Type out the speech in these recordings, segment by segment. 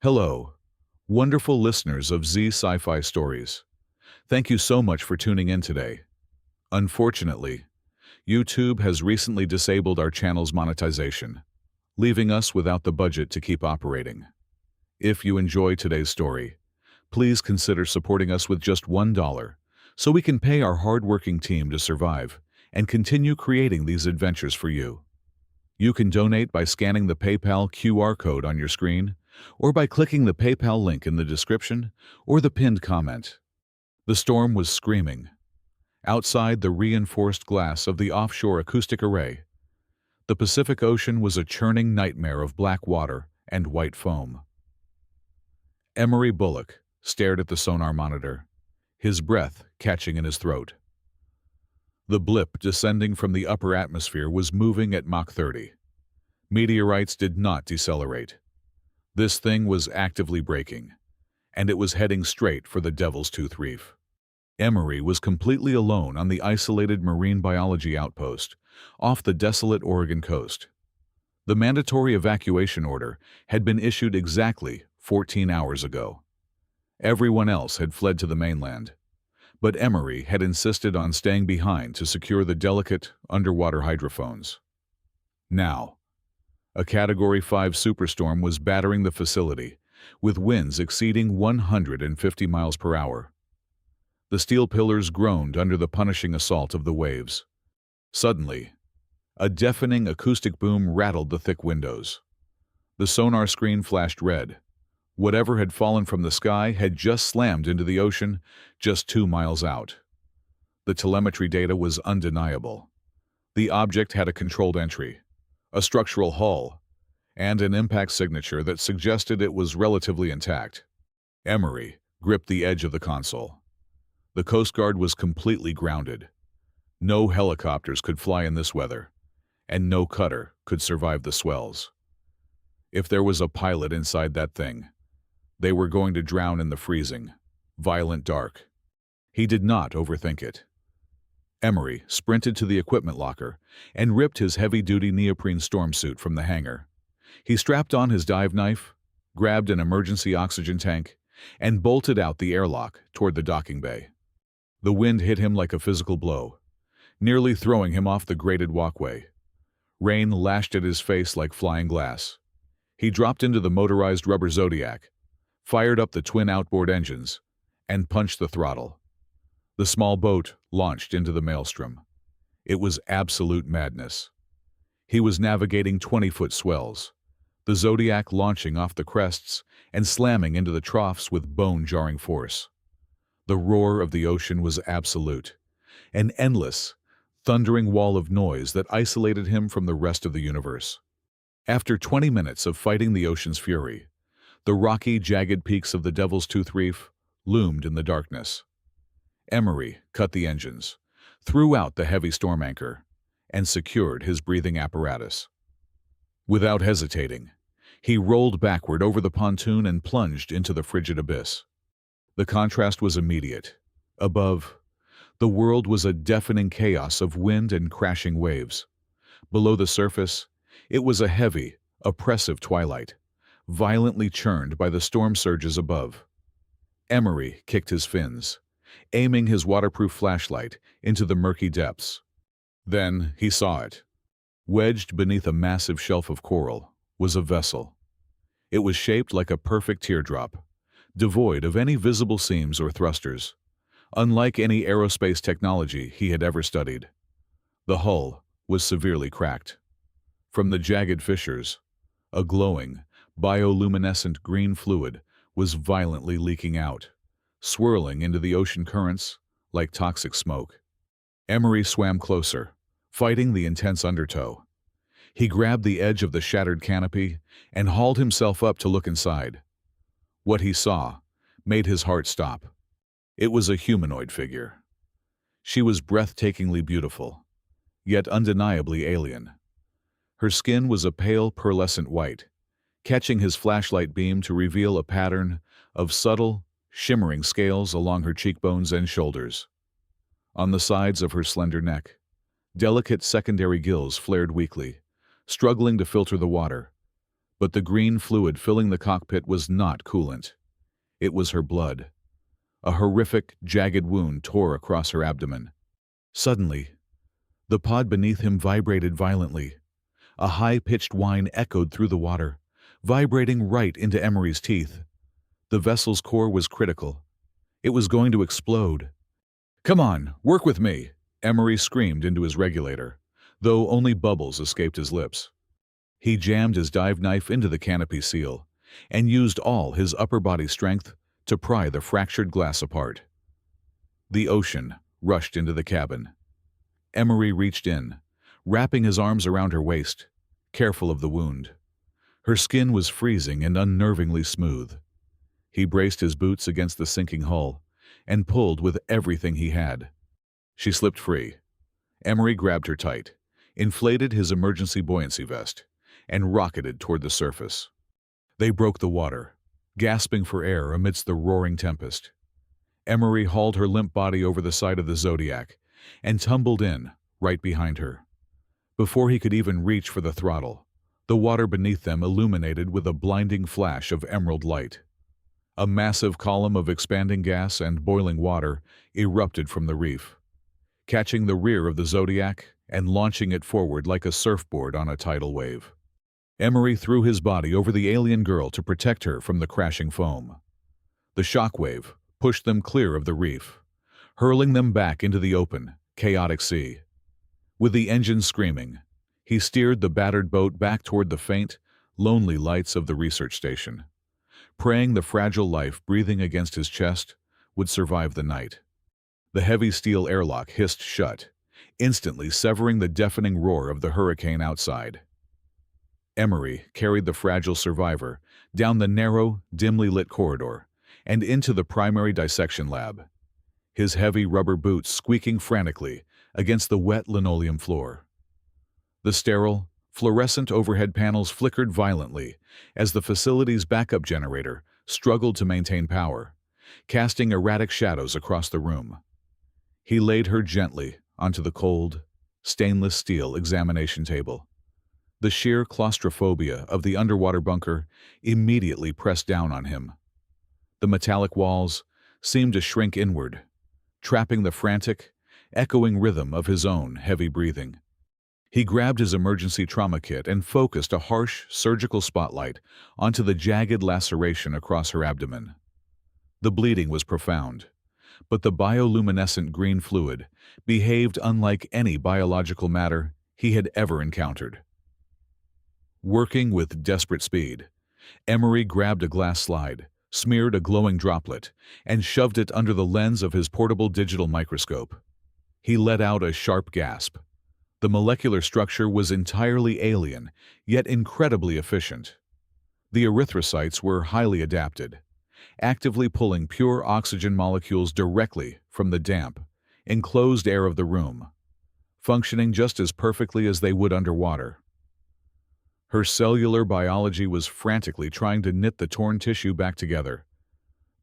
Hello, wonderful listeners of Z Sci-Fi Stories. Thank you so much for tuning in today. Unfortunately, YouTube has recently disabled our channel's monetization, leaving us without the budget to keep operating. If you enjoy today's story, please consider supporting us with just $1 so we can pay our hard-working team to survive and continue creating these adventures for you. You can donate by scanning the PayPal QR code on your screen or by clicking the PayPal link in the description or the pinned comment. The storm was screaming. Outside the reinforced glass of the offshore acoustic array, the Pacific Ocean was a churning nightmare of black water and white foam. Emery Bullock stared at the sonar monitor, his breath catching in his throat. The blip descending from the upper atmosphere was moving at Mach 30. Meteorites did not decelerate. This thing was actively braking, and it was heading straight for the Devil's Tooth Reef. Emery was completely alone on the isolated marine biology outpost off the desolate Oregon coast. The mandatory evacuation order had been issued exactly 14 hours ago. Everyone else had fled to the mainland, but Emery had insisted on staying behind to secure the delicate underwater hydrophones. Now, a Category 5 superstorm was battering the facility, with winds exceeding 150 miles per hour. The steel pillars groaned under the punishing assault of the waves. Suddenly, a deafening acoustic boom rattled the thick windows. The sonar screen flashed red. Whatever had fallen from the sky had just slammed into the ocean just 2 miles out. The telemetry data was undeniable. The object had a controlled entry, a structural hull, and an impact signature that suggested it was relatively intact. Emery gripped the edge of the console. The Coast Guard was completely grounded. No helicopters could fly in this weather, and no cutter could survive the swells. If there was a pilot inside that thing, they were going to drown in the freezing, violent dark. He did not overthink it. Emery sprinted to the equipment locker and ripped his heavy-duty neoprene storm suit from the hangar. He strapped on his dive knife, grabbed an emergency oxygen tank, and bolted out the airlock toward the docking bay. The wind hit him like a physical blow, nearly throwing him off the grated walkway. Rain lashed at his face like flying glass. He dropped into the motorized rubber Zodiac, fired up the twin outboard engines, and punched the throttle. The small boat launched into the maelstrom. It was absolute madness. He was navigating 20-foot swells, the Zodiac launching off the crests and slamming into the troughs with bone-jarring force. The roar of the ocean was absolute, an endless, thundering wall of noise that isolated him from the rest of the universe. After 20 minutes of fighting the ocean's fury, the rocky, jagged peaks of the Devil's Tooth Reef loomed in the darkness. Emery cut the engines, threw out the heavy storm anchor, and secured his breathing apparatus. Without hesitating, he rolled backward over the pontoon and plunged into the frigid abyss. The contrast was immediate. Above, the world was a deafening chaos of wind and crashing waves. Below the surface, it was a heavy, oppressive twilight, violently churned by the storm surges above. Emery kicked his fins, aiming his waterproof flashlight into the murky depths. Then he saw it. Wedged beneath a massive shelf of coral was a vessel. It was shaped like a perfect teardrop, devoid of any visible seams or thrusters, unlike any aerospace technology he had ever studied. The hull was severely cracked. From the jagged fissures, a glowing, bioluminescent green fluid was violently leaking out, swirling into the ocean currents like toxic smoke. Emery swam closer, fighting the intense undertow. He grabbed the edge of the shattered canopy and hauled himself up to look inside. What he saw made his heart stop. It was a humanoid figure. She was breathtakingly beautiful, yet undeniably alien. Her skin was a pale pearlescent white, catching his flashlight beam to reveal a pattern of subtle, shimmering scales along her cheekbones and shoulders. On the sides of her slender neck, delicate secondary gills flared weakly, struggling to filter the water, But the green fluid filling the cockpit was not coolant. It was her blood. A horrific, jagged wound tore across her abdomen. Suddenly, the pod beneath him vibrated violently. A high-pitched whine echoed through the water, vibrating right into Emery's teeth. The vessel's core was critical. It was going to explode. "Come on, work with me!" Emery screamed into his regulator, though only bubbles escaped his lips. He jammed his dive knife into the canopy seal and used all his upper body strength to pry the fractured glass apart. The ocean rushed into the cabin. Emery reached in, wrapping his arms around her waist, careful of the wound. Her skin was freezing and unnervingly smooth. He braced his boots against the sinking hull and pulled with everything he had. She slipped free. Emery grabbed her tight, inflated his emergency buoyancy vest, and rocketed toward the surface. They broke the water, gasping for air amidst the roaring tempest. Emery hauled her limp body over the side of the Zodiac and tumbled in, right behind her. Before he could even reach for the throttle, the water beneath them illuminated with a blinding flash of emerald light. A massive column of expanding gas and boiling water erupted from the reef, catching the rear of the Zodiac and launching it forward like a surfboard on a tidal wave. Emery threw his body over the alien girl to protect her from the crashing foam. The shockwave pushed them clear of the reef, hurling them back into the open, chaotic sea. With the engine screaming, he steered the battered boat back toward the faint, lonely lights of the research station, praying the fragile life breathing against his chest would survive the night. The heavy steel airlock hissed shut, instantly severing the deafening roar of the hurricane outside. Emery carried the fragile survivor down the narrow, dimly lit corridor and into the primary dissection lab, his heavy rubber boots squeaking frantically against the wet linoleum floor. The sterile, fluorescent overhead panels flickered violently as the facility's backup generator struggled to maintain power, casting erratic shadows across the room. He laid her gently onto the cold, stainless steel examination table. The sheer claustrophobia of the underwater bunker immediately pressed down on him. The metallic walls seemed to shrink inward, trapping the frantic, echoing rhythm of his own heavy breathing. He grabbed his emergency trauma kit and focused a harsh, surgical spotlight onto the jagged laceration across her abdomen. The bleeding was profound, but the bioluminescent green fluid behaved unlike any biological matter he had ever encountered. Working with desperate speed, Emery grabbed a glass slide, smeared a glowing droplet, and shoved it under the lens of his portable digital microscope. He let out a sharp gasp. The molecular structure was entirely alien, yet incredibly efficient. The erythrocytes were highly adapted, actively pulling pure oxygen molecules directly from the damp, enclosed air of the room, functioning just as perfectly as they would underwater. Her cellular biology was frantically trying to knit the torn tissue back together,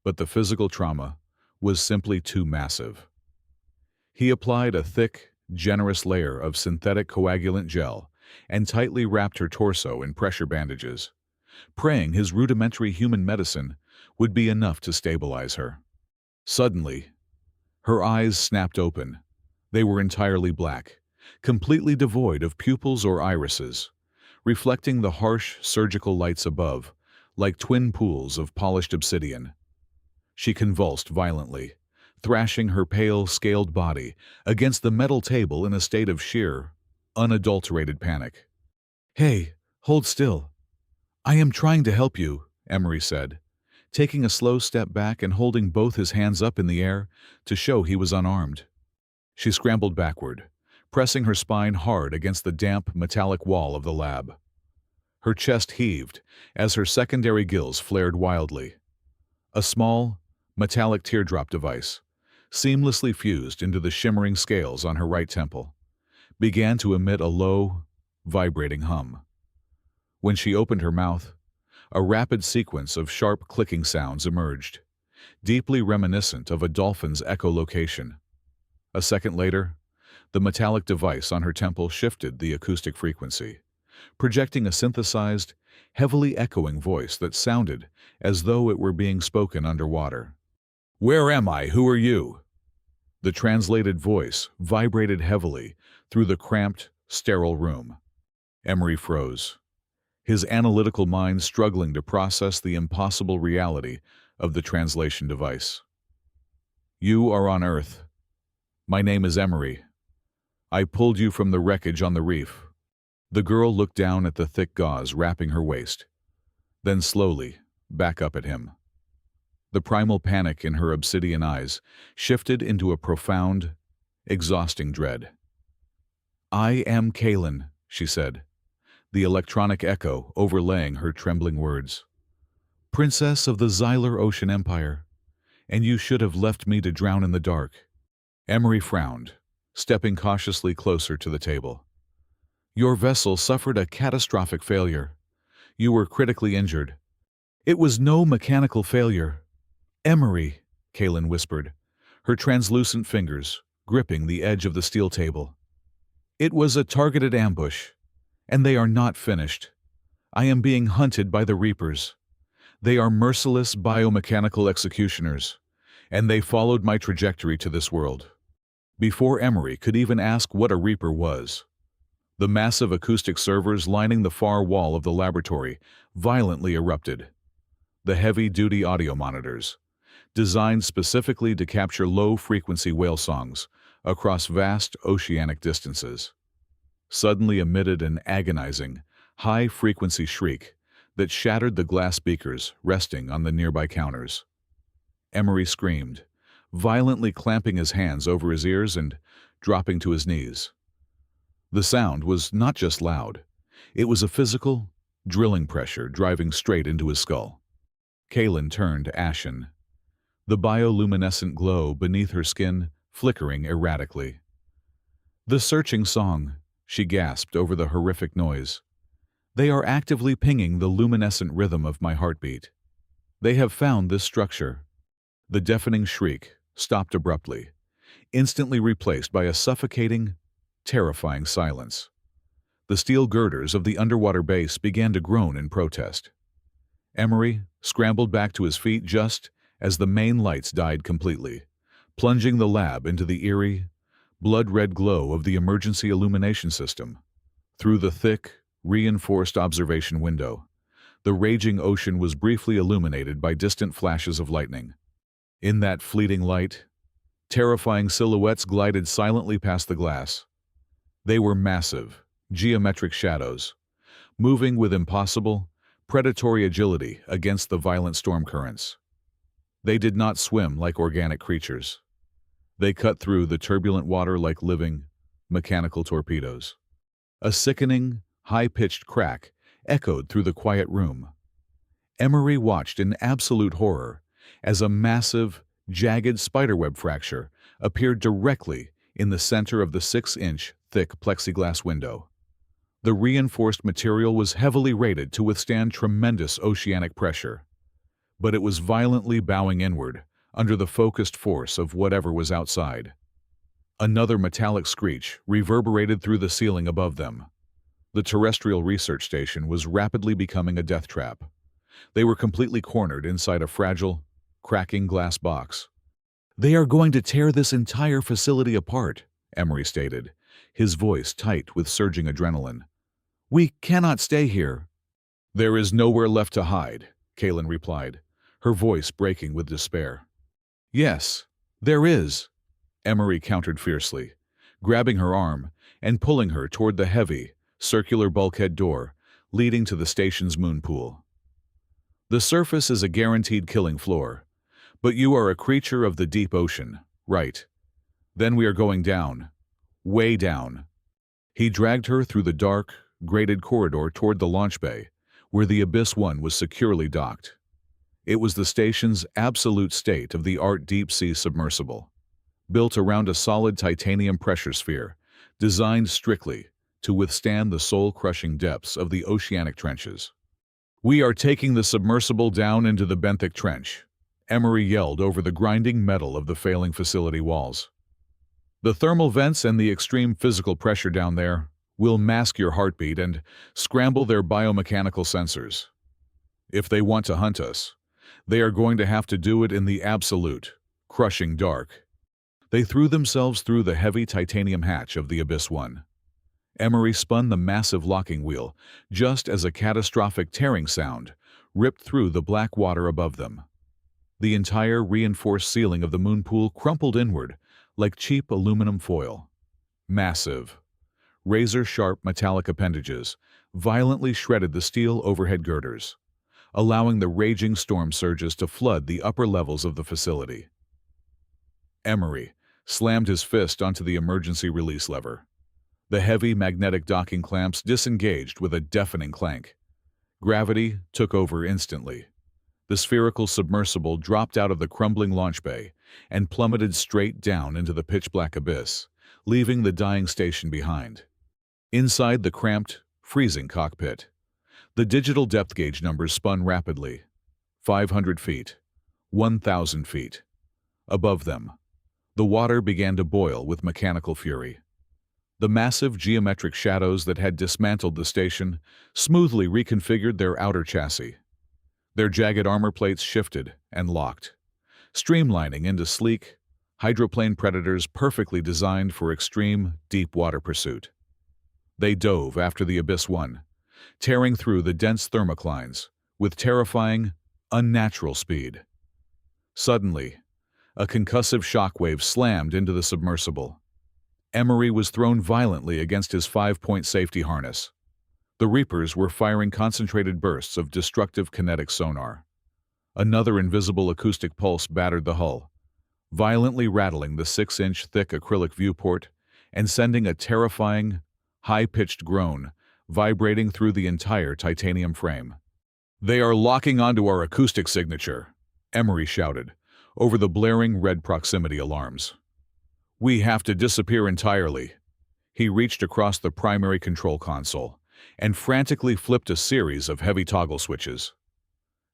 but the physical trauma was simply too massive. He applied a thick, generous layer of synthetic coagulant gel and tightly wrapped her torso in pressure bandages, praying his rudimentary human medicine would be enough to stabilize her. Suddenly, her eyes snapped open. They were entirely black, completely devoid of pupils or irises, reflecting the harsh surgical lights above, like twin pools of polished obsidian. She convulsed violently, thrashing her pale, scaled body against the metal table in a state of sheer, unadulterated panic. "Hey, hold still. I am trying to help you," Emery said, taking a slow step back and holding both his hands up in the air to show he was unarmed. She scrambled backward, pressing her spine hard against the damp, metallic wall of the lab. Her chest heaved as her secondary gills flared wildly. A small, metallic teardrop device, seamlessly fused into the shimmering scales on her right temple, began to emit a low, vibrating hum. When she opened her mouth, a rapid sequence of sharp clicking sounds emerged, deeply reminiscent of a dolphin's echolocation. A second later, the metallic device on her temple shifted the acoustic frequency, projecting a synthesized, heavily echoing voice that sounded as though it were being spoken underwater. "Where am I? Who are you?" The translated voice vibrated heavily through the cramped, sterile room. Emery froze, his analytical mind struggling to process the impossible reality of the translation device. "You are on Earth. My name is Emery. I pulled you from the wreckage on the reef." The girl looked down at the thick gauze wrapping her waist, then slowly back up at him. The primal panic in her obsidian eyes shifted into a profound, exhausting dread. "I am Kaylin," she said, the electronic echo overlaying her trembling words. "Princess of the Xylar Ocean Empire, and you should have left me to drown in the dark." Emery frowned, stepping cautiously closer to the table. "Your vessel suffered a catastrophic failure. You were critically injured." "It was no mechanical failure." "Emery," Kaylin whispered, her translucent fingers gripping the edge of the steel table. "It was a targeted ambush, and they are not finished. I am being hunted by the Reapers. They are merciless biomechanical executioners, and they followed my trajectory to this world." Before Emery could even ask what a Reaper was, the massive acoustic servers lining the far wall of the laboratory violently erupted. The heavy-duty audio monitors, designed specifically to capture low-frequency whale songs across vast oceanic distances, suddenly emitted an agonizing, high-frequency shriek that shattered the glass speakers resting on the nearby counters. Emery screamed, violently clamping his hands over his ears and dropping to his knees. The sound was not just loud, it was a physical, drilling pressure driving straight into his skull. Kaylin turned ashen, the bioluminescent glow beneath her skin flickering erratically. "The searching song," she gasped over the horrific noise. "They are actively pinging the luminescent rhythm of my heartbeat. They have found this structure." The deafening shriek stopped abruptly, instantly replaced by a suffocating, terrifying silence. The steel girders of the underwater base began to groan in protest. Emery scrambled back to his feet just as the main lights died completely, plunging the lab into the eerie, blood-red glow of the emergency illumination system. Through the thick, reinforced observation window, the raging ocean was briefly illuminated by distant flashes of lightning. In that fleeting light, terrifying silhouettes glided silently past the glass. They were massive, geometric shadows, moving with impossible, predatory agility against the violent storm currents. They did not swim like organic creatures. They cut through the turbulent water like living, mechanical torpedoes. A sickening, high-pitched crack echoed through the quiet room. Emery watched in absolute horror as a massive, jagged spiderweb fracture appeared directly in the center of the 6-inch thick plexiglass window. The reinforced material was heavily rated to withstand tremendous oceanic pressure, but it was violently bowing inward under the focused force of whatever was outside. Another metallic screech reverberated through the ceiling above them. The terrestrial research station was rapidly becoming a death trap. They were completely cornered inside a fragile, cracking glass box. "They are going to tear this entire facility apart," Emery stated, his voice tight with surging adrenaline. "We cannot stay here." "There is nowhere left to hide," Kaylin replied, her voice breaking with despair. "Yes, there is," Emery countered fiercely, grabbing her arm and pulling her toward the heavy, circular bulkhead door leading to the station's moon pool. "The surface is a guaranteed killing floor, but you are a creature of the deep ocean, right? Then we are going down, way down." He dragged her through the dark, grated corridor toward the launch bay, where the Abyss 1 was securely docked. It was the station's absolute state-of-the-art deep-sea submersible, built around a solid titanium pressure sphere, designed strictly to withstand the soul-crushing depths of the oceanic trenches. "We are taking the submersible down into the benthic trench," Emery yelled over the grinding metal of the failing facility walls. "The thermal vents and the extreme physical pressure down there, will mask your heartbeat and scramble their biomechanical sensors. If they want to hunt us, they are going to have to do it in the absolute, crushing dark. They threw themselves through the heavy titanium hatch of the Abyss One. Emery spun the massive locking wheel just as a catastrophic tearing sound ripped through the black water above them. The entire reinforced ceiling of the moon pool crumpled inward like cheap aluminum foil. Massive, razor-sharp metallic appendages violently shredded the steel overhead girders, allowing the raging storm surges to flood the upper levels of the facility. Emery slammed his fist onto the emergency release lever. The heavy magnetic docking clamps disengaged with a deafening clank. Gravity took over instantly. The spherical submersible dropped out of the crumbling launch bay and plummeted straight down into the pitch-black abyss, leaving the dying station behind. Inside the cramped, freezing cockpit, the digital depth gauge numbers spun rapidly. 500 feet, 1,000 feet. Above them, the water began to boil with mechanical fury. The massive geometric shadows that had dismantled the station smoothly reconfigured their outer chassis. Their jagged armor plates shifted and locked, streamlining into sleek, hydroplane predators perfectly designed for extreme, deep-water pursuit. They dove after the Abyss One, tearing through the dense thermoclines with terrifying, unnatural speed. Suddenly, a concussive shockwave slammed into the submersible. Emery was thrown violently against his 5-point safety harness. The Reapers were firing concentrated bursts of destructive kinetic sonar. Another invisible acoustic pulse battered the hull, violently rattling the 6-inch thick acrylic viewport and sending a terrifying, high-pitched groan vibrating through the entire titanium frame. "They are locking onto our acoustic signature," Emery shouted, over the blaring red proximity alarms. "We have to disappear entirely." He reached across the primary control console and frantically flipped a series of heavy toggle switches.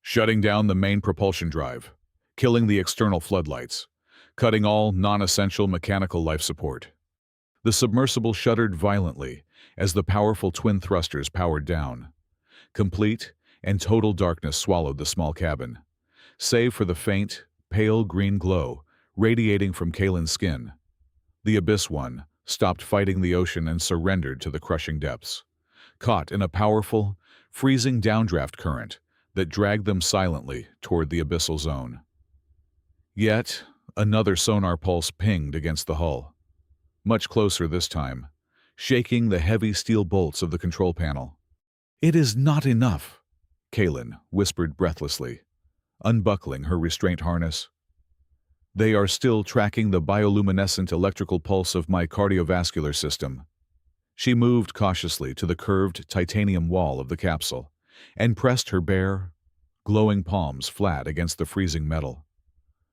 Shutting down the main propulsion drive, killing the external floodlights, cutting all non-essential mechanical life support. The submersible shuddered violently as the powerful twin thrusters powered down. Complete and total darkness swallowed the small cabin, save for the faint, pale green glow radiating from Kalen's skin. The Abyss One stopped fighting the ocean and surrendered to the crushing depths, caught in a powerful, freezing downdraft current that dragged them silently toward the abyssal zone. Yet, another sonar pulse pinged against the hull, much closer this time, shaking the heavy steel bolts of the control panel. "It is not enough," Kalen whispered breathlessly, unbuckling her restraint harness. "They are still tracking the bioluminescent electrical pulse of my cardiovascular system." She moved cautiously to the curved titanium wall of the capsule and pressed her bare, glowing palms flat against the freezing metal.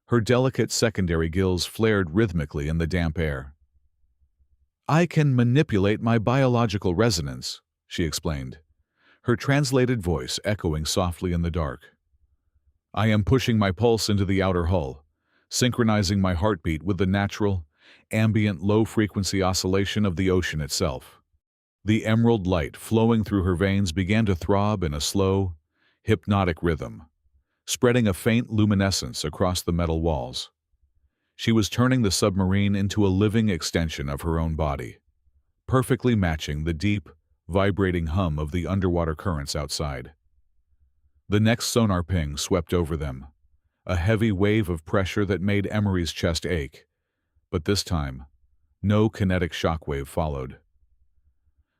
Her delicate secondary gills flared rhythmically in the damp air. "I can manipulate my biological resonance," she explained, her translated voice echoing softly in the dark. "I am pushing my pulse into the outer hull, synchronizing my heartbeat with the natural, ambient low-frequency oscillation of the ocean itself." The emerald light flowing through her veins began to throb in a slow, hypnotic rhythm, spreading a faint luminescence across the metal walls. She was turning the submarine into a living extension of her own body, perfectly matching the deep, vibrating hum of the underwater currents outside. The next sonar ping swept over them, a heavy wave of pressure that made Emery's chest ache, but this time, no kinetic shockwave followed.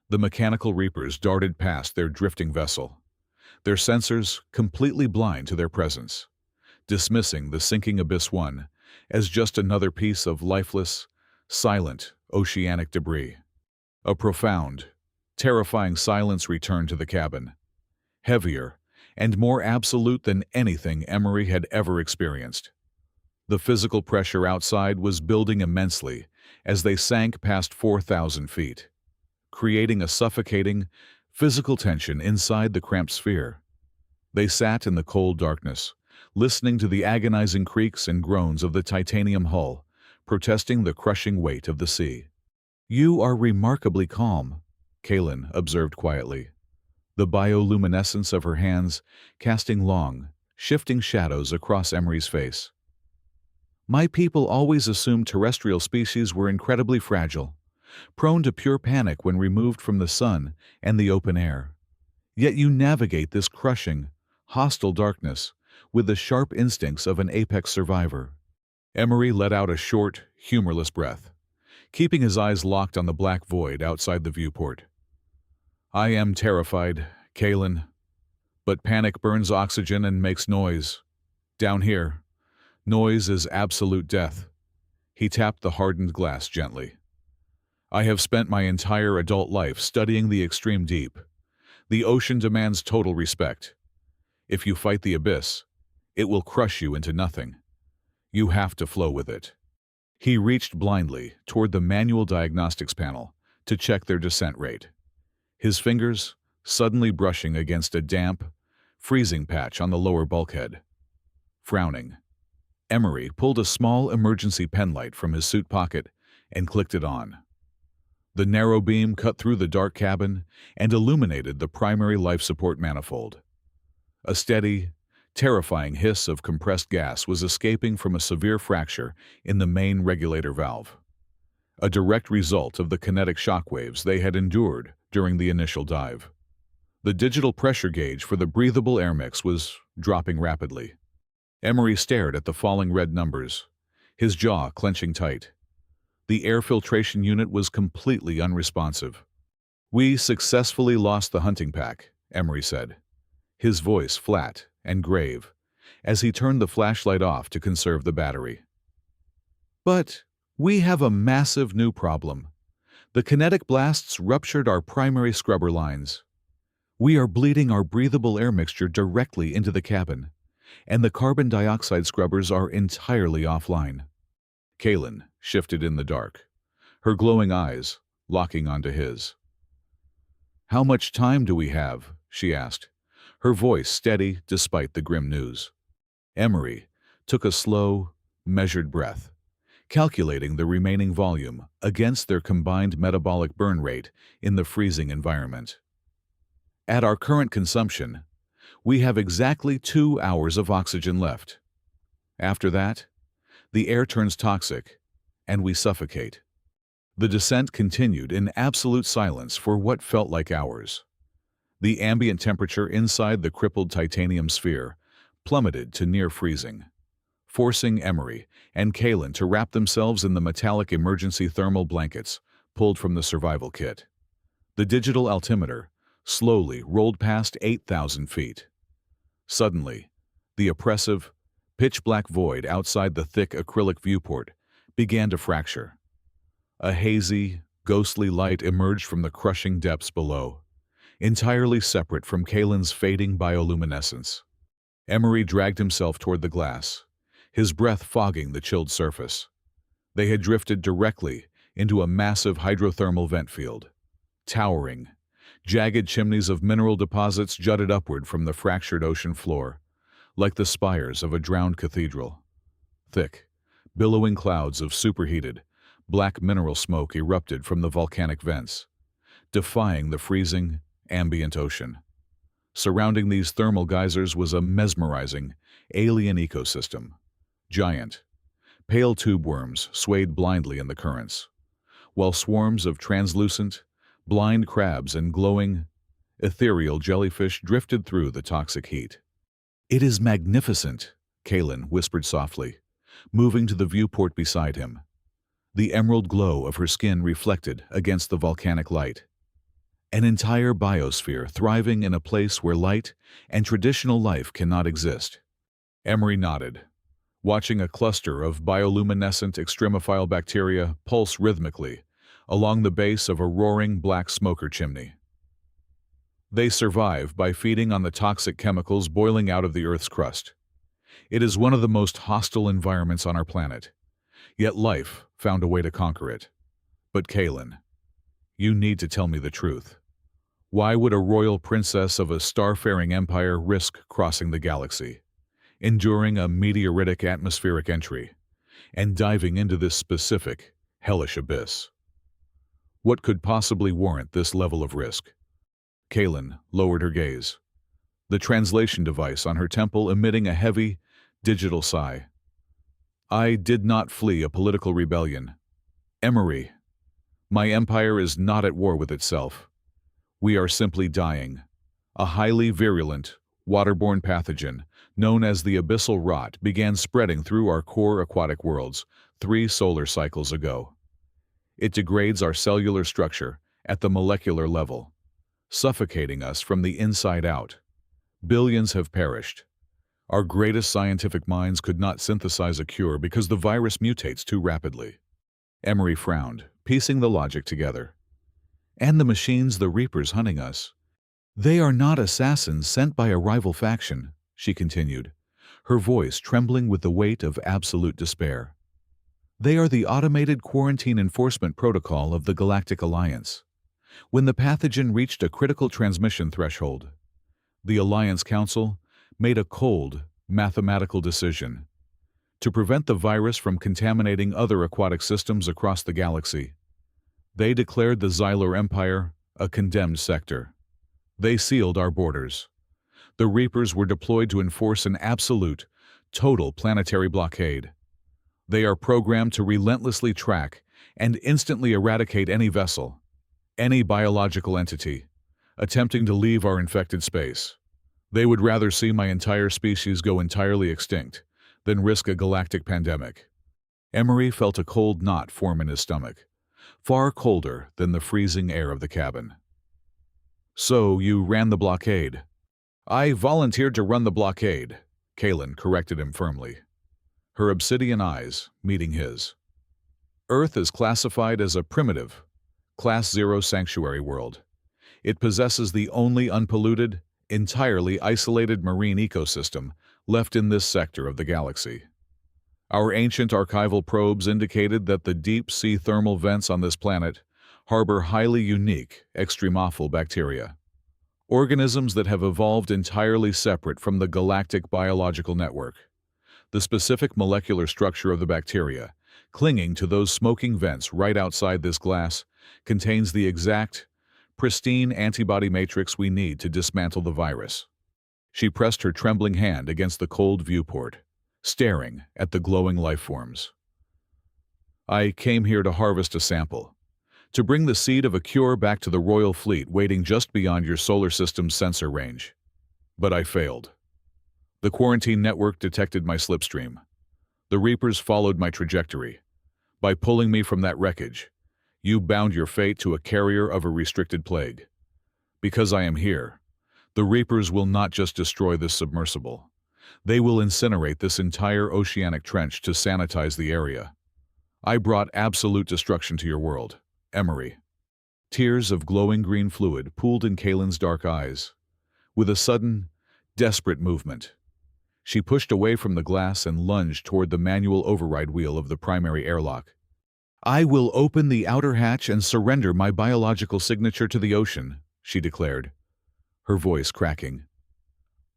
The mechanical Reapers darted past their drifting vessel, their sensors completely blind to their presence, dismissing the sinking Abyss One as just another piece of lifeless, silent, oceanic debris. A profound, terrifying silence returned to the cabin, heavier and more absolute than anything Emery had ever experienced. The physical pressure outside was building immensely as they sank past 4,000 feet, creating a suffocating, physical tension inside the cramped sphere. They sat in the cold darkness, listening to the agonizing creaks and groans of the titanium hull, protesting the crushing weight of the sea. "You are remarkably calm," Kaelin observed quietly, the bioluminescence of her hands casting long, shifting shadows across Emery's face. My people always assumed terrestrial species were incredibly fragile, prone to pure panic when removed from the sun and the open air. Yet you navigate this crushing, hostile darkness with the sharp instincts of an apex survivor. Emery let out a short, humorless breath, keeping his eyes locked on the black void outside the viewport. I am terrified, Kaelin, but panic burns oxygen and makes noise. Down here, noise is absolute death. He tapped the hardened glass gently. I have spent my entire adult life studying the extreme deep. The ocean demands total respect. If you fight the abyss, it will crush you into nothing. You have to flow with it. He reached blindly toward the manual diagnostics panel to check their descent rate, his fingers suddenly brushing against a damp, freezing patch on the lower bulkhead. Frowning, Emery pulled a small emergency penlight from his suit pocket and clicked it on. The narrow beam cut through the dark cabin and illuminated the primary life support manifold. A steady, terrifying hiss of compressed gas was escaping from a severe fracture in the main regulator valve, a direct result of the kinetic shock waves they had endured during the initial dive. The digital pressure gauge for the breathable air mix was dropping rapidly. Emery stared at the falling red numbers, his jaw clenching tight. The air filtration unit was completely unresponsive. We successfully lost the hunting pack, Emery said, his voice flat and grave, as he turned the flashlight off to conserve the battery. But we have a massive new problem. The kinetic blasts ruptured our primary scrubber lines. We are bleeding our breathable air mixture directly into the cabin, and the carbon dioxide scrubbers are entirely offline. Kaelin shifted in the dark, her glowing eyes locking onto his. How much time do we have? She asked, her voice steady despite the grim news. Emery took a slow, measured breath, calculating the remaining volume against their combined metabolic burn rate in the freezing environment. At our current consumption, we have exactly 2 hours of oxygen left. After that, the air turns toxic, and we suffocate. The descent continued in absolute silence for what felt like hours. The ambient temperature inside the crippled titanium sphere plummeted to near freezing, forcing Emery and Kaelin to wrap themselves in the metallic emergency thermal blankets pulled from the survival kit. The digital altimeter slowly rolled past 8,000 feet. Suddenly, the oppressive, pitch-black void outside the thick acrylic viewport began to fracture. A hazy, ghostly light emerged from the crushing depths below, entirely separate from Kaelin's fading bioluminescence. Emery dragged himself toward the glass, his breath fogging the chilled surface. They had drifted directly into a massive hydrothermal vent field. Towering, jagged chimneys of mineral deposits jutted upward from the fractured ocean floor, like the spires of a drowned cathedral. Thick, billowing clouds of superheated, black mineral smoke erupted from the volcanic vents, defying the freezing, ambient ocean. Surrounding these thermal geysers was a mesmerizing, alien ecosystem. Giant, pale tube worms swayed blindly in the currents, while swarms of translucent, blind crabs and glowing, ethereal jellyfish drifted through the toxic heat. It is magnificent, Kaelin whispered softly, moving to the viewport beside him. The emerald glow of her skin reflected against the volcanic light. An entire biosphere thriving in a place where light and traditional life cannot exist. Emery nodded, watching a cluster of bioluminescent extremophile bacteria pulse rhythmically along the base of a roaring black smoker chimney. They survive by feeding on the toxic chemicals boiling out of the Earth's crust. It is one of the most hostile environments on our planet, yet life found a way to conquer it. But Kaelin, you need to tell me the truth. Why would a royal princess of a starfaring empire risk crossing the galaxy, enduring a meteoritic atmospheric entry, and diving into this specific, hellish abyss? What could possibly warrant this level of risk? Kaylin lowered her gaze, the translation device on her temple emitting a heavy, digital sigh. I did not flee a political rebellion. Emery, my empire is not at war with itself. We are simply dying. A highly virulent, waterborne pathogen, known as the abyssal rot, began spreading through our core aquatic worlds 3 solar cycles ago. It degrades our cellular structure at the molecular level, suffocating us from the inside out. Billions have perished. Our greatest scientific minds could not synthesize a cure because the virus mutates too rapidly. Emery frowned, piecing the logic together. And the machines the Reapers hunting us. They are not assassins sent by a rival faction, she continued, her voice trembling with the weight of absolute despair. They are the automated quarantine enforcement protocol of the Galactic Alliance. When the pathogen reached a critical transmission threshold, the Alliance Council made a cold, mathematical decision to prevent the virus from contaminating other aquatic systems across the galaxy. They declared the Xylor Empire a condemned sector. They sealed our borders. The Reapers were deployed to enforce an absolute, total planetary blockade. They are programmed to relentlessly track and instantly eradicate any vessel, any biological entity, attempting to leave our infected space. They would rather see my entire species go entirely extinct than risk a galactic pandemic. Emery felt a cold knot form in his stomach, far colder than the freezing air of the cabin. So you ran the blockade? I volunteered to run the blockade, Kaylin corrected him firmly, her obsidian eyes meeting his. Earth is classified as a primitive, Class 0 sanctuary world. It possesses the only unpolluted, entirely isolated marine ecosystem left in this sector of the galaxy. Our ancient archival probes indicated that the deep-sea thermal vents on this planet harbor highly unique extremophil bacteria, organisms that have evolved entirely separate from the galactic biological network. The specific molecular structure of the bacteria, clinging to those smoking vents right outside this glass, contains the exact, pristine antibody matrix we need to dismantle the virus. She pressed her trembling hand against the cold viewport, staring at the glowing life forms. I came here to harvest a sample, to bring the seed of a cure back to the royal fleet waiting just beyond your solar system's sensor range. But I failed. The quarantine network detected my slipstream. The Reapers followed my trajectory. By pulling me from that wreckage, you bound your fate to a carrier of a restricted plague. Because I am here, the Reapers will not just destroy this submersible. They will incinerate this entire oceanic trench to sanitize the area. I brought absolute destruction to your world, Emery. Tears of glowing green fluid pooled in Kaylin's dark eyes. With a sudden, desperate movement, she pushed away from the glass and lunged toward the manual override wheel of the primary airlock. I will open the outer hatch and surrender my biological signature to the ocean, she declared, her voice cracking.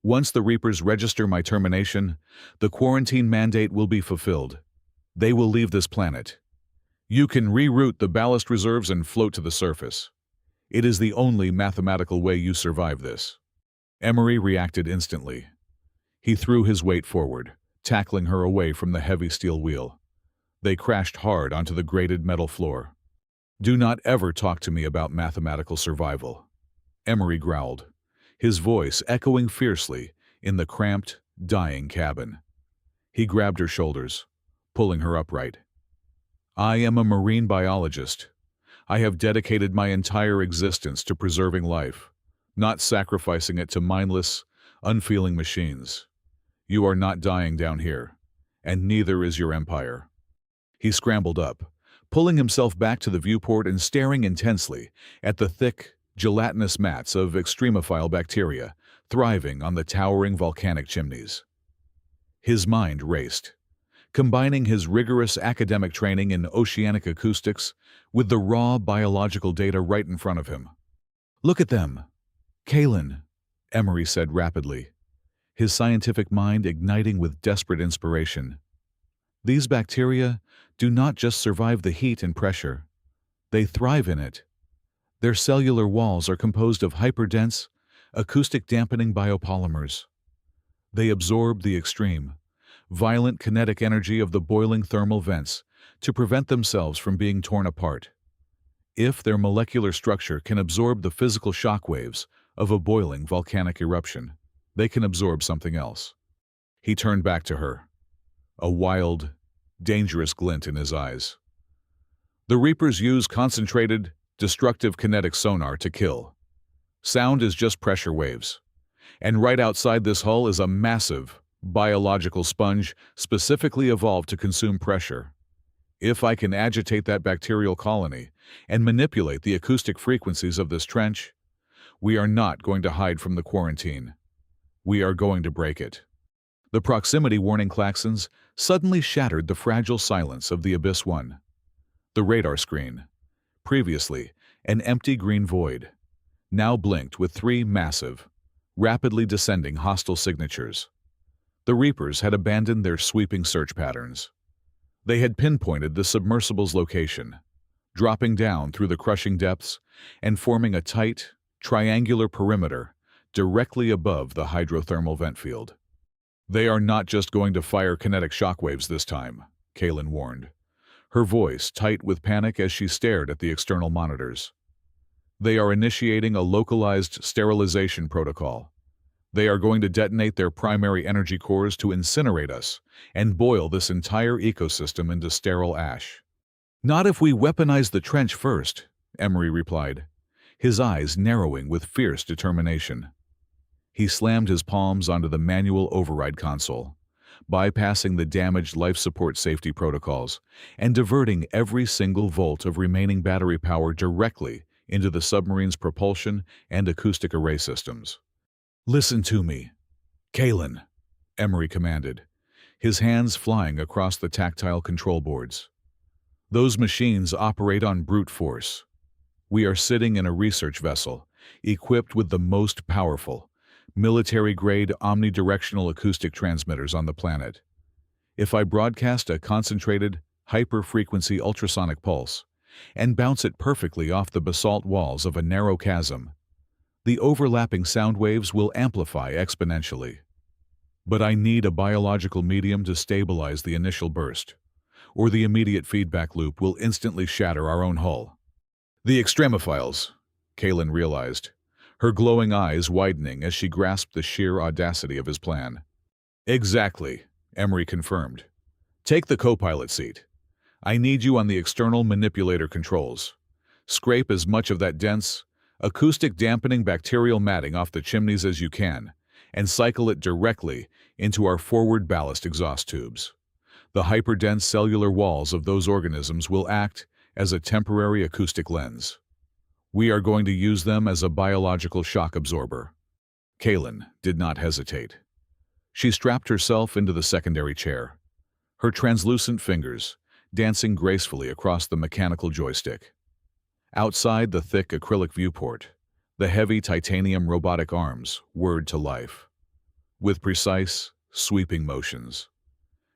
Once the Reapers register my termination, the quarantine mandate will be fulfilled. They will leave this planet. You can reroute the ballast reserves and float to the surface. It is the only mathematical way you survive this. Emery reacted instantly. He threw his weight forward, tackling her away from the heavy steel wheel. They crashed hard onto the grated metal floor. Do not ever talk to me about mathematical survival, Emery growled, his voice echoing fiercely in the cramped, dying cabin. He grabbed her shoulders, pulling her upright. I am a marine biologist. I have dedicated my entire existence to preserving life, not sacrificing it to mindless, unfeeling machines. You are not dying down here, and neither is your empire. He scrambled up, pulling himself back to the viewport and staring intensely at the thick, gelatinous mats of extremophile bacteria thriving on the towering volcanic chimneys. His mind raced, combining his rigorous academic training in oceanic acoustics with the raw biological data right in front of him. Look at them. Kaylin, Emery said rapidly, his scientific mind igniting with desperate inspiration. These bacteria do not just survive the heat and pressure. They thrive in it. Their cellular walls are composed of hyperdense, acoustic-dampening biopolymers. They absorb the extreme, violent kinetic energy of the boiling thermal vents to prevent themselves from being torn apart. If their molecular structure can absorb the physical shock waves of a boiling volcanic eruption, they can absorb something else. He turned back to her, a wild, dangerous glint in his eyes. The Reapers use concentrated, destructive kinetic sonar to kill. Sound is just pressure waves. And right outside this hull is a massive, biological sponge specifically evolved to consume pressure. If I can agitate that bacterial colony and manipulate the acoustic frequencies of this trench, we are not going to hide from the quarantine. We are going to break it. The proximity warning klaxons suddenly shattered the fragile silence of the Abyss 1. The radar screen, previously an empty green void, now blinked with 3 massive, rapidly descending hostile signatures. The Reapers had abandoned their sweeping search patterns. They had pinpointed the submersible's location, dropping down through the crushing depths and forming a tight, triangular perimeter directly above the hydrothermal vent field. They are not just going to fire kinetic shockwaves this time, Kaylin warned, her voice tight with panic as she stared at the external monitors. They are initiating a localized sterilization protocol. They are going to detonate their primary energy cores to incinerate us and boil this entire ecosystem into sterile ash. Not if we weaponize the trench first, Emery replied, his eyes narrowing with fierce determination. He slammed his palms onto the manual override console, bypassing the damaged life support safety protocols and diverting every single volt of remaining battery power directly into the submarine's propulsion and acoustic array systems. "Listen to me, Kaylin," Emery commanded, his hands flying across the tactile control boards. "Those machines operate on brute force. We are sitting in a research vessel, equipped with the most powerful, military-grade omnidirectional acoustic transmitters on the planet. If I broadcast a concentrated, hyper-frequency ultrasonic pulse and bounce it perfectly off the basalt walls of a narrow chasm, the overlapping sound waves will amplify exponentially. But I need a biological medium to stabilize the initial burst, or the immediate feedback loop will instantly shatter our own hull." "The extremophiles," Kaylin realized, her glowing eyes widening as she grasped the sheer audacity of his plan. "Exactly," Emery confirmed. "Take the co-pilot seat. I need you on the external manipulator controls. Scrape as much of that dense, acoustic dampening bacterial matting off the chimneys as you can, and cycle it directly into our forward ballast exhaust tubes. The hyperdense cellular walls of those organisms will act as a temporary acoustic lens. We are going to use them as a biological shock absorber." Kaylin did not hesitate. She strapped herself into the secondary chair, her translucent fingers dancing gracefully across the mechanical joystick. Outside the thick acrylic viewport, the heavy titanium robotic arms whirred to life. With precise, sweeping motions,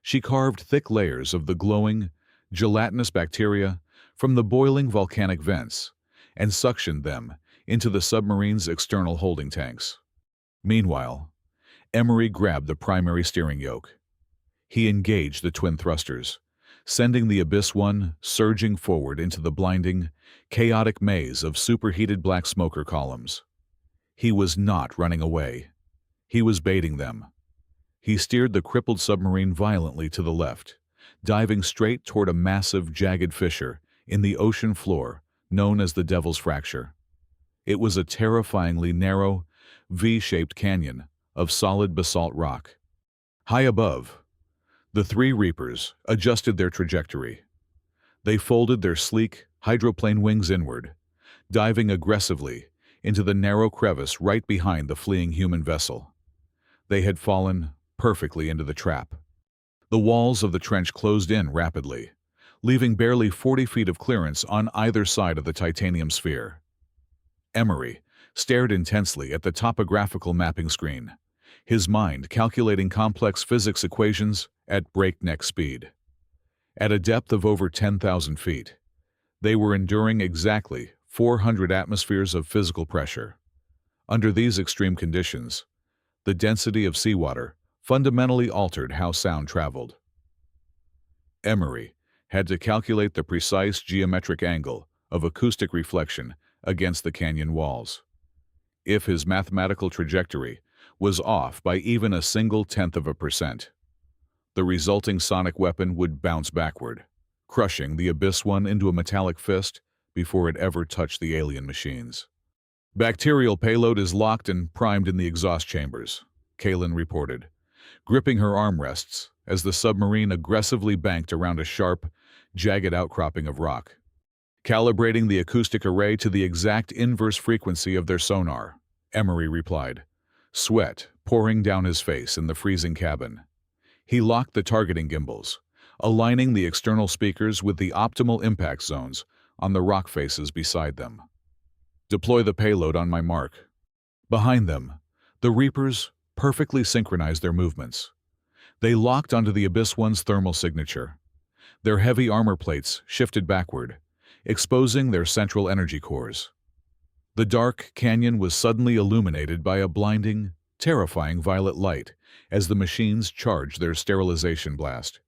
she carved thick layers of the glowing, gelatinous bacteria from the boiling volcanic vents and suctioned them into the submarine's external holding tanks. Meanwhile, Emery grabbed the primary steering yoke. He engaged the twin thrusters, sending the Abyss 1 surging forward into the blinding, chaotic maze of superheated black smoker columns. He was not running away. He was baiting them. He steered the crippled submarine violently to the left, diving straight toward a massive, jagged fissure in the ocean floor known as the Devil's Fracture. It was a terrifyingly narrow, V-shaped canyon of solid basalt rock. High above, the 3 Reapers adjusted their trajectory. They folded their sleek, hydroplane wings inward, diving aggressively into the narrow crevice right behind the fleeing human vessel. They had fallen perfectly into the trap. The walls of the trench closed in rapidly, leaving barely 40 feet of clearance on either side of the titanium sphere. Emery stared intensely at the topographical mapping screen, his mind calculating complex physics equations at breakneck speed. At a depth of over 10,000 feet, They were enduring exactly 400 atmospheres of physical pressure. Under these extreme conditions, the density of seawater fundamentally altered how sound traveled. Emery had to calculate the precise geometric angle of acoustic reflection against the canyon walls. If his mathematical trajectory was off by even a single 0.1%, the resulting sonic weapon would bounce backward, crushing the Abyss One into a metallic fist before it ever touched the alien machines. Bacterial payload is locked and primed in the exhaust chambers, Kaylin reported, gripping her armrests as the submarine aggressively banked around a sharp, jagged outcropping of rock. Calibrating the acoustic array to the exact inverse frequency of their sonar, Emery replied, sweat pouring down his face in the freezing cabin. He locked the targeting gimbals, aligning the external speakers with the optimal impact zones on the rock faces beside them. Deploy the payload on my mark. Behind them, the Reapers perfectly synchronized their movements. They locked onto the Abyss One's thermal signature. Their heavy armor plates shifted backward, exposing their central energy cores. The dark canyon was suddenly illuminated by a blinding, terrifying violet light as the machines charged their sterilization blast.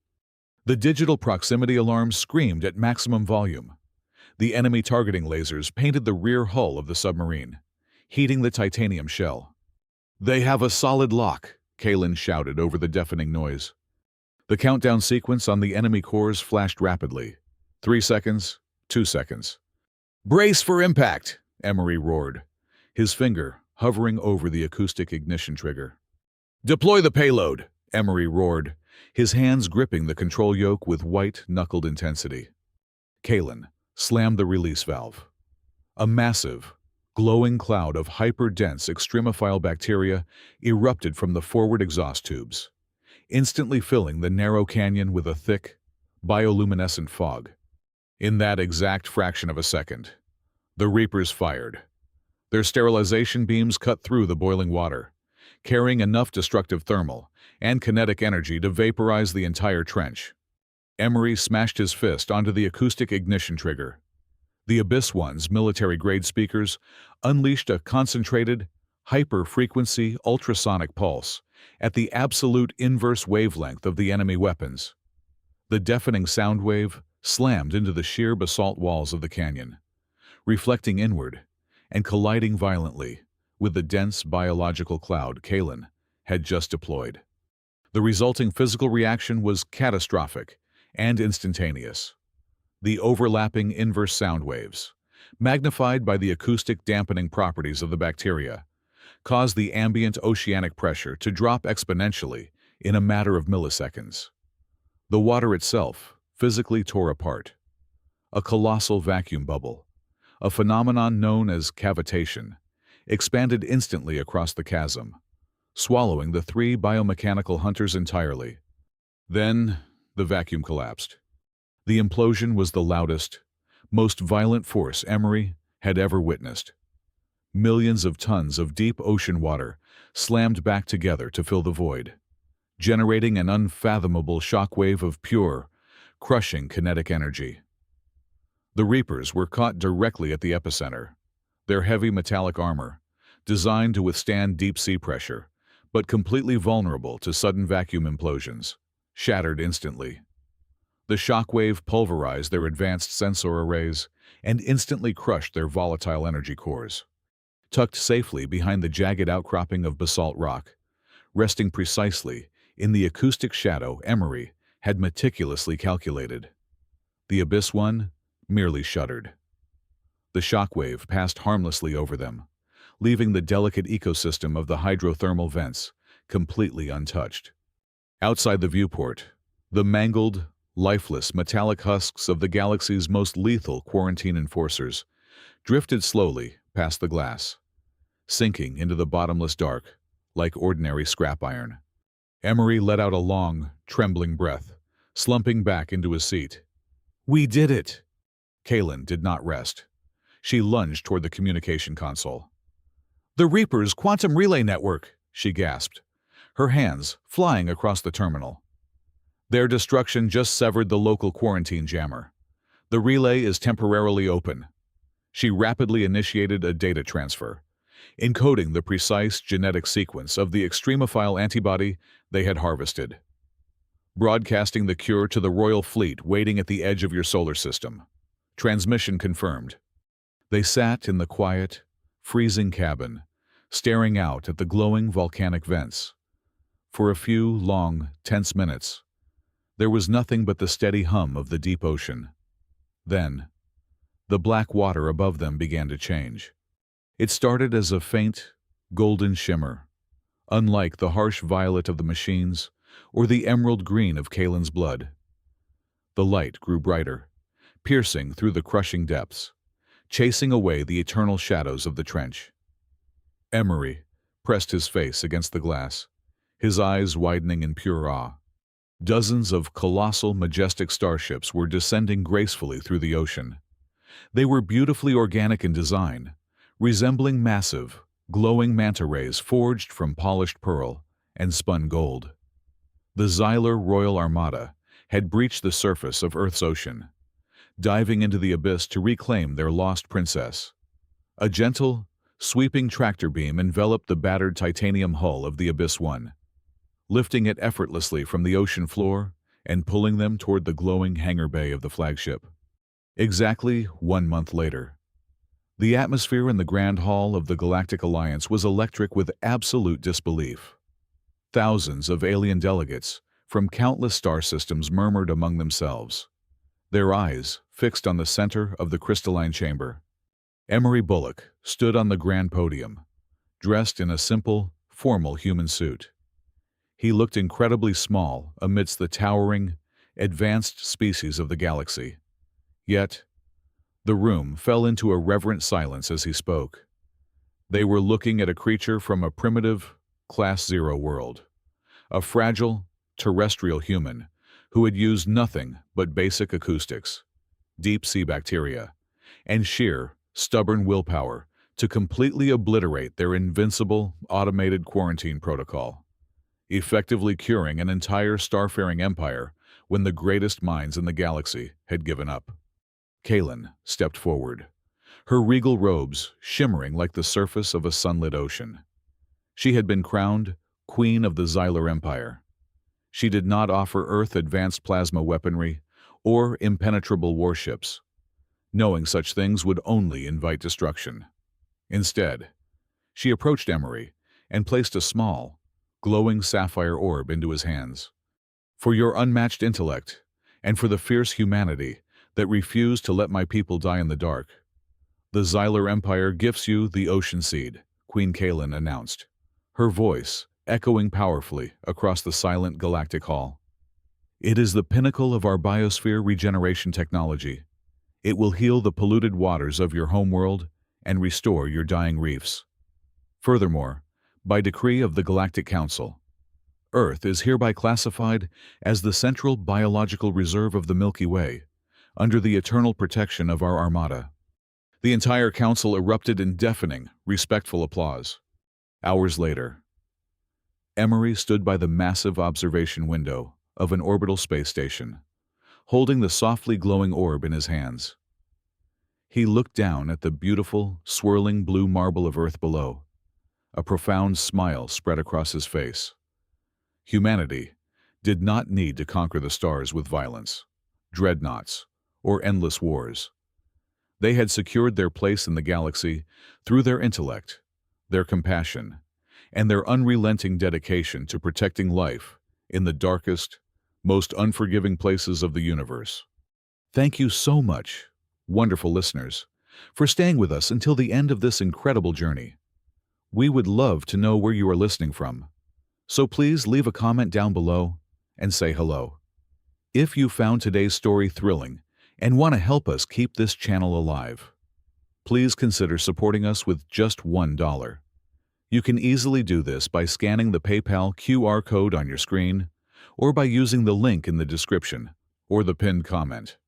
The digital proximity alarms screamed at maximum volume. The enemy targeting lasers painted the rear hull of the submarine, heating the titanium shell. "They have a solid lock," Kaylin shouted over the deafening noise. The countdown sequence on the enemy cores flashed rapidly. 3 seconds, 2 seconds. "Brace for impact!" Emery roared, his finger hovering over the acoustic ignition trigger. "Deploy the payload!" Emery roared, his hands gripping the control yoke with white-knuckled intensity. Kaylin slammed the release valve. A massive, glowing cloud of hyper-dense extremophile bacteria erupted from the forward exhaust tubes, instantly filling the narrow canyon with a thick, bioluminescent fog. In that exact fraction of a second, the Reapers fired. Their sterilization beams cut through the boiling water, carrying enough destructive thermal and kinetic energy to vaporize the entire trench. Emery smashed his fist onto the acoustic ignition trigger. The Abyss One's military-grade speakers unleashed a concentrated, hyper-frequency ultrasonic pulse at the absolute inverse wavelength of the enemy weapons. The deafening sound wave slammed into the sheer basalt walls of the canyon, reflecting inward and colliding violently with the dense biological cloud Kaylin had just deployed. The resulting physical reaction was catastrophic and instantaneous. The overlapping inverse sound waves, magnified by the acoustic dampening properties of the bacteria, caused the ambient oceanic pressure to drop exponentially in a matter of milliseconds. The water itself physically tore apart. A colossal vacuum bubble, a phenomenon known as cavitation, expanded instantly across the chasm, swallowing the 3 biomechanical hunters entirely. Then, the vacuum collapsed. The implosion was the loudest, most violent force Emery had ever witnessed. Millions of tons of deep ocean water slammed back together to fill the void, generating an unfathomable shockwave of pure, crushing kinetic energy. The Reapers were caught directly at the epicenter. Their heavy metallic armor, designed to withstand deep-sea pressure, but completely vulnerable to sudden vacuum implosions, shattered instantly. The shockwave pulverized their advanced sensor arrays and instantly crushed their volatile energy cores. Tucked safely behind the jagged outcropping of basalt rock, resting precisely in the acoustic shadow Emery had meticulously calculated, the Abyss One merely shuddered. The shockwave passed harmlessly over them, leaving the delicate ecosystem of the hydrothermal vents completely untouched. Outside the viewport, the mangled, lifeless metallic husks of the galaxy's most lethal quarantine enforcers drifted slowly past the glass, sinking into the bottomless dark like ordinary scrap iron. Emery let out a long, trembling breath, slumping back into his seat. "We did it!" Kaylin did not rest. She lunged toward the communication console. "The Reaper's quantum relay network!" she gasped, her hands flying across the terminal. Their destruction just severed the local quarantine jammer. The relay is temporarily open. She rapidly initiated a data transfer, encoding the precise genetic sequence of the extremophile antibody they had harvested, broadcasting the cure to the royal fleet waiting at the edge of your solar system. Transmission confirmed. They sat in the quiet, freezing cabin, staring out at the glowing volcanic vents. For a few long, tense minutes, there was nothing but the steady hum of the deep ocean. Then, the black water above them began to change. It started as a faint, golden shimmer, unlike the harsh violet of the machines or the emerald green of Kalen's blood. The light grew brighter, piercing through the crushing depths, chasing away the eternal shadows of the trench. Emery pressed his face against the glass, his eyes widening in pure awe. Dozens of colossal, majestic starships were descending gracefully through the ocean. They were beautifully organic in design, resembling massive, glowing manta rays forged from polished pearl and spun gold. The Xylar Royal Armada had breached the surface of Earth's ocean, diving into the abyss to reclaim their lost princess. A gentle, sweeping tractor beam enveloped the battered titanium hull of the Abyss One, lifting it effortlessly from the ocean floor and pulling them toward the glowing hangar bay of the flagship. Exactly 1 month later, the atmosphere in the Grand Hall of the Galactic Alliance was electric with absolute disbelief. Thousands of alien delegates from countless star systems murmured among themselves, their eyes fixed on the center of the crystalline chamber. Emery Bullock stood on the grand podium, dressed in a simple, formal human suit. He looked incredibly small amidst the towering, advanced species of the galaxy. Yet, the room fell into a reverent silence as he spoke. They were looking at a creature from a primitive, Class Zero world, a fragile, terrestrial human who had used nothing but basic acoustics, deep-sea bacteria, and sheer, stubborn willpower to completely obliterate their invincible, automated quarantine protocol, effectively curing an entire starfaring empire when the greatest minds in the galaxy had given up. Kalen stepped forward, her regal robes shimmering like the surface of a sunlit ocean. She had been crowned Queen of the Xylar Empire. She did not offer Earth advanced plasma weaponry or impenetrable warships, knowing such things would only invite destruction. Instead, she approached Emery and placed a small, glowing sapphire orb into his hands. For your unmatched intellect, and for the fierce humanity that refused to let my people die in the dark, the Xylar Empire gifts you the Ocean Seed, Queen Kalen announced, her voice echoing powerfully across the silent galactic hall. It is the pinnacle of our biosphere regeneration technology. It will heal the polluted waters of your homeworld and restore your dying reefs. Furthermore, by decree of the Galactic Council, Earth is hereby classified as the central biological reserve of the Milky Way, under the eternal protection of our Armada. The entire council erupted in deafening, respectful applause. Hours later, Emery stood by the massive observation window of an orbital space station, holding the softly glowing orb in his hands. He looked down at the beautiful, swirling blue marble of Earth below. A profound smile spread across his face. Humanity did not need to conquer the stars with violence, dreadnoughts, or endless wars. They had secured their place in the galaxy through their intellect, their compassion, and their unrelenting dedication to protecting life in the darkest, most unforgiving places of the universe. Thank you so much, wonderful listeners, for staying with us until the end of this incredible journey. We would love to know where you are listening from, so please leave a comment down below and say hello. If you found today's story thrilling and want to help us keep this channel alive, please consider supporting us with just $1. You can easily do this by scanning the PayPal QR code on your screen or by using the link in the description or the pinned comment.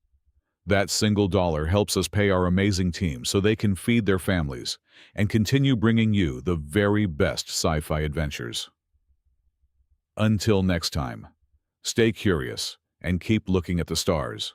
That single dollar helps us pay our amazing team so they can feed their families and continue bringing you the very best sci-fi adventures. Until next time, stay curious and keep looking at the stars.